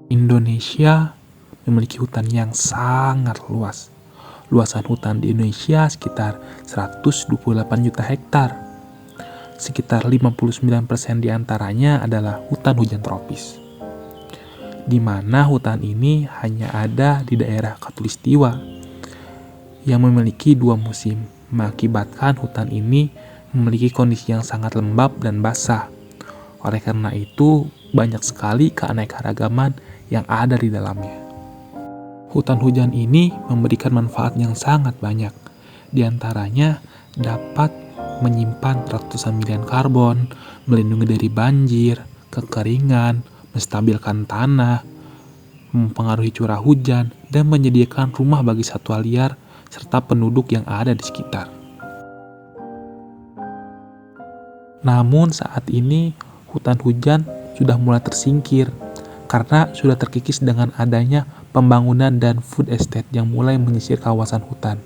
Indonesia memiliki hutan yang sangat luas. Luasan hutan di Indonesia sekitar 128 juta hektar. Sekitar 59% diantaranya adalah hutan hujan tropis, di mana hutan ini hanya ada di daerah Khatulistiwa yang memiliki 2 musim, mengakibatkan hutan ini memiliki kondisi yang sangat lembab dan basah. Oleh karena itu, banyak sekali keanekaragaman yang ada di dalamnya. Hutan hujan ini memberikan manfaat yang sangat banyak. Di antaranya dapat menyimpan ratusan miliar karbon, melindungi dari banjir, kekeringan, menstabilkan tanah, mempengaruhi curah hujan, dan menyediakan rumah bagi satwa liar serta penduduk yang ada di sekitar. Namun saat ini hutan hujan sudah mulai tersingkir karena sudah terkikis dengan adanya pembangunan dan food estate yang mulai menyisir kawasan hutan.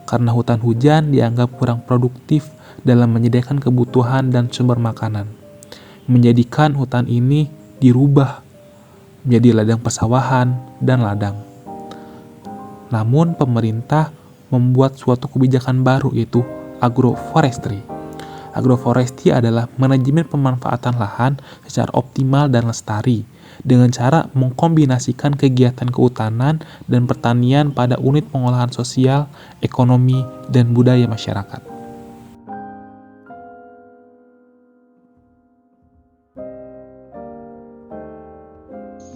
Karena hutan hujan dianggap kurang produktif dalam menyediakan kebutuhan dan sumber makanan, menjadikan hutan ini dirubah menjadi ladang persawahan dan ladang. Namun pemerintah membuat suatu kebijakan baru, yaitu agroforestry. Agroforestry adalah manajemen pemanfaatan lahan secara optimal dan lestari dengan cara mengkombinasikan kegiatan kehutanan dan pertanian pada unit pengolahan sosial, ekonomi, dan budaya masyarakat.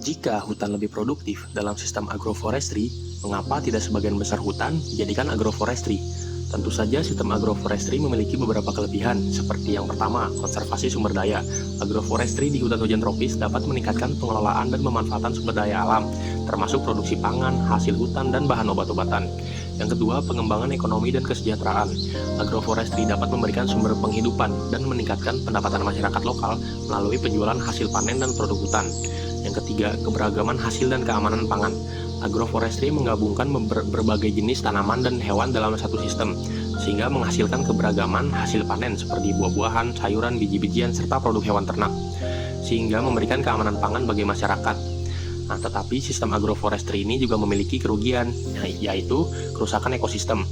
Jika hutan lebih produktif dalam sistem agroforestry, mengapa tidak sebagian besar hutan dijadikan agroforestry? Tentu saja sistem agroforestry memiliki beberapa kelebihan, seperti yang pertama, konservasi sumber daya. Agroforestry di hutan hujan tropis dapat meningkatkan pengelolaan dan pemanfaatan sumber daya alam, termasuk produksi pangan, hasil hutan, dan bahan obat-obatan. Yang kedua, pengembangan ekonomi dan kesejahteraan. Agroforestry dapat memberikan sumber penghidupan dan meningkatkan pendapatan masyarakat lokal melalui penjualan hasil panen dan produk hutan. Yang ketiga, keberagaman hasil dan keamanan pangan. Agroforestry menggabungkan berbagai jenis tanaman dan hewan dalam satu sistem, sehingga menghasilkan keberagaman hasil panen seperti buah-buahan, sayuran, biji-bijian, serta produk hewan ternak, sehingga memberikan keamanan pangan bagi masyarakat. Nah, tetapi sistem agroforestry ini juga memiliki kerugian, yaitu kerusakan ekosistem.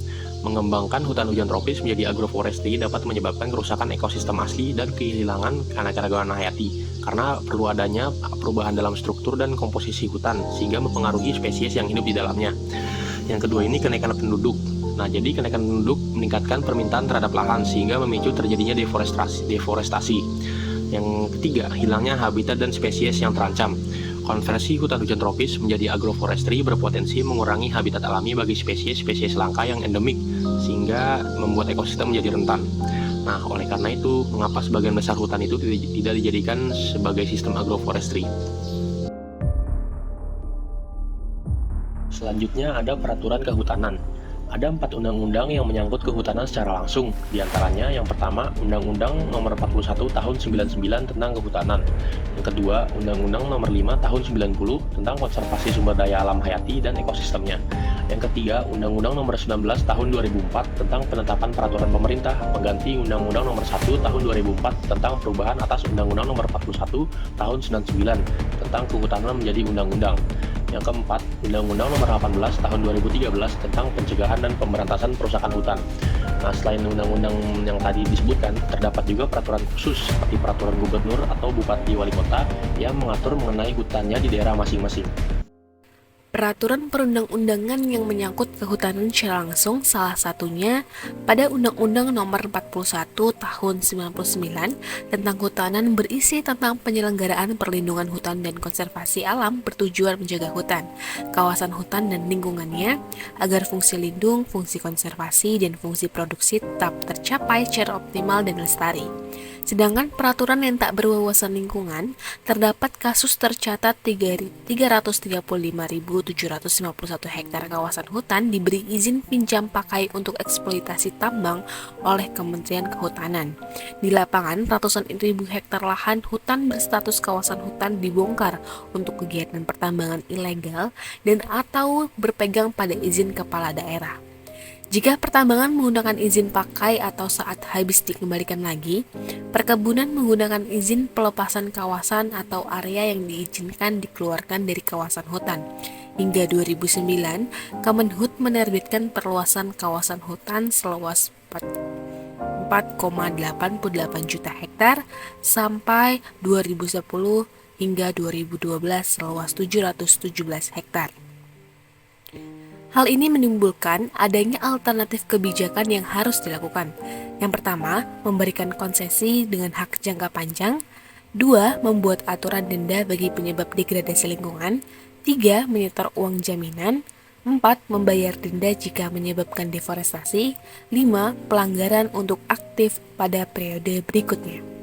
Mengembangkan hutan hujan tropis menjadi agroforestry dapat menyebabkan kerusakan ekosistem asli dan kehilangan keanekaragaman hayati, karena perlu adanya perubahan dalam struktur dan komposisi hutan sehingga mempengaruhi spesies yang hidup di dalamnya. Yang kedua ini kenaikan penduduk. Nah, jadi kenaikan penduduk meningkatkan permintaan terhadap lahan sehingga memicu terjadinya deforestasi. Yang ketiga, hilangnya habitat dan spesies yang terancam. Konversi hutan hujan tropis menjadi agroforestry berpotensi mengurangi habitat alami bagi spesies-spesies langka yang endemik, sehingga membuat ekosistem menjadi rentan. Nah, oleh karena itu, mengapa sebagian besar hutan itu tidak dijadikan sebagai sistem agroforestry? Selanjutnya ada peraturan kehutanan. Ada 4 undang-undang yang menyangkut kehutanan secara langsung. Di antaranya yang pertama, Undang-Undang Nomor 41 Tahun 99 tentang Kehutanan. Yang kedua, Undang-Undang Nomor 5 Tahun 90 tentang Konservasi Sumber Daya Alam Hayati dan Ekosistemnya. Yang ketiga, Undang-Undang Nomor 19 Tahun 2004 tentang Penetapan Peraturan Pemerintah pengganti Undang-Undang Nomor 1 Tahun 2004 tentang perubahan atas Undang-Undang Nomor 41 Tahun 99 tentang Kehutanan menjadi undang-undang. Yang keempat, Undang-Undang Nomor 18 Tahun 2013 tentang Pencegahan dan Pemberantasan Perusakan Hutan. Nah, selain undang-undang yang tadi disebutkan, terdapat juga peraturan khusus seperti peraturan gubernur atau bupati wali kota yang mengatur mengenai hutannya di daerah masing-masing. Peraturan perundang-undangan yang menyangkut kehutanan secara langsung salah satunya pada Undang-Undang Nomor 41 Tahun 99 tentang Kehutanan berisi tentang penyelenggaraan perlindungan hutan dan konservasi alam bertujuan menjaga hutan, kawasan hutan dan lingkungannya agar fungsi lindung, fungsi konservasi, dan fungsi produksi tetap tercapai secara optimal dan lestari. Sedangkan peraturan yang tak berwawasan lingkungan, terdapat kasus tercatat 335.751 hektar kawasan hutan diberi izin pinjam pakai untuk eksploitasi tambang oleh Kementerian Kehutanan. Di lapangan, ratusan ribu hektar lahan hutan berstatus kawasan hutan dibongkar untuk kegiatan pertambangan ilegal dan atau berpegang pada izin kepala daerah. Jika pertambangan menggunakan izin pakai atau saat habis dikembalikan lagi, perkebunan menggunakan izin pelepasan kawasan atau area yang diizinkan dikeluarkan dari kawasan hutan. Hingga 2009, Kemenhut menerbitkan perluasan kawasan hutan seluas 4,88 juta hektar sampai 2010 hingga 2012 seluas 717 hektar. Hal ini menimbulkan adanya alternatif kebijakan yang harus dilakukan. Yang pertama, memberikan konsesi dengan hak jangka panjang. 2. Membuat aturan denda bagi penyebab degradasi lingkungan. 3. Menyetor uang jaminan. 4. Membayar denda jika menyebabkan deforestasi. 5. Pelanggaran untuk aktif pada periode berikutnya.